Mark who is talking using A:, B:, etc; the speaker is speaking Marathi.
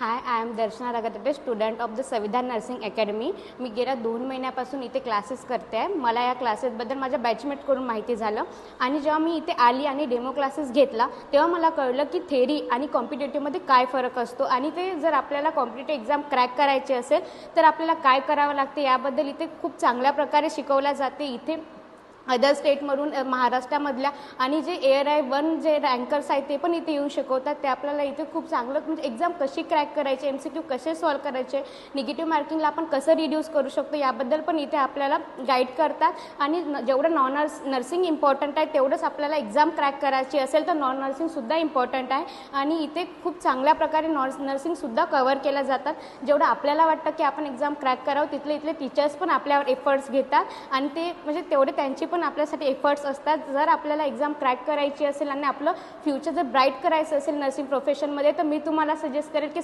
A: High, I am Darshana Ragtate, student of the Samvidhan nursing academy. मी गेल्या 2 महिन्यापासून इथे क्लासेस करते आहे. मला या क्लासेसबद्दल माझ्या बॅचमेटकडून माहिती झालं आणि जेव्हा मी इथे आली आणि डेमो क्लासेस घेतला तेव्हा मला कळलं की थेरी आणि कॉम्पिटेटिव्हमध्ये काय फरक असतो आणि ते जर आपल्याला कॉम्पिटेटिव्ह एक्झाम क्रॅक करायची असेल तर आपल्याला काय करावं लागते याबद्दल इथे खूप चांगल्या प्रकारे शिकवल्या जाते. इथे अदर स्टेटमधून महाराष्ट्रामधल्या आणि जे ARI-1 जे रँकर्स आहेत ते पण इथे येऊन शिकवतात. ते आपल्याला इथे खूप चांगलं म्हणजे एक्झाम कशी क्रॅक करायची, MCQ कसे सॉल्व करायचे, निगेटिव्ह मार्किंगला आपण कसं रिड्यूस करू शकतो याबद्दल पण इथे आपल्याला गाईड करतात. आणि जेवढं नर्सिंग इम्पॉर्टंट आहे तेवढंच आपल्याला एक्झाम क्रॅक करायची असेल तर नॉन नर्सिंगसुद्धा इम्पॉर्टंट आहे. आणि इथे खूप चांगल्या प्रकारे नर्सिंगसुद्धा कव्हर केल्या जातात. जेवढं आपल्याला वाटतं की आपण एक्झाम क्रॅक करावं इथले टीचर्स पण आपल्यावर एफर्ट्स घेतात आणि ते म्हणजे तेवढे त्यांची पण आपल्यासाठी एफर्ट्स असतात. जर आपल्याला एक्झाम क्रॅक करायची असेल आणि आपलं फ्युचर जर ब्राईट करायचं असेल नर्सिंग प्रोफेशनमध्ये तर मी तुम्हाला सजेस्ट करेन की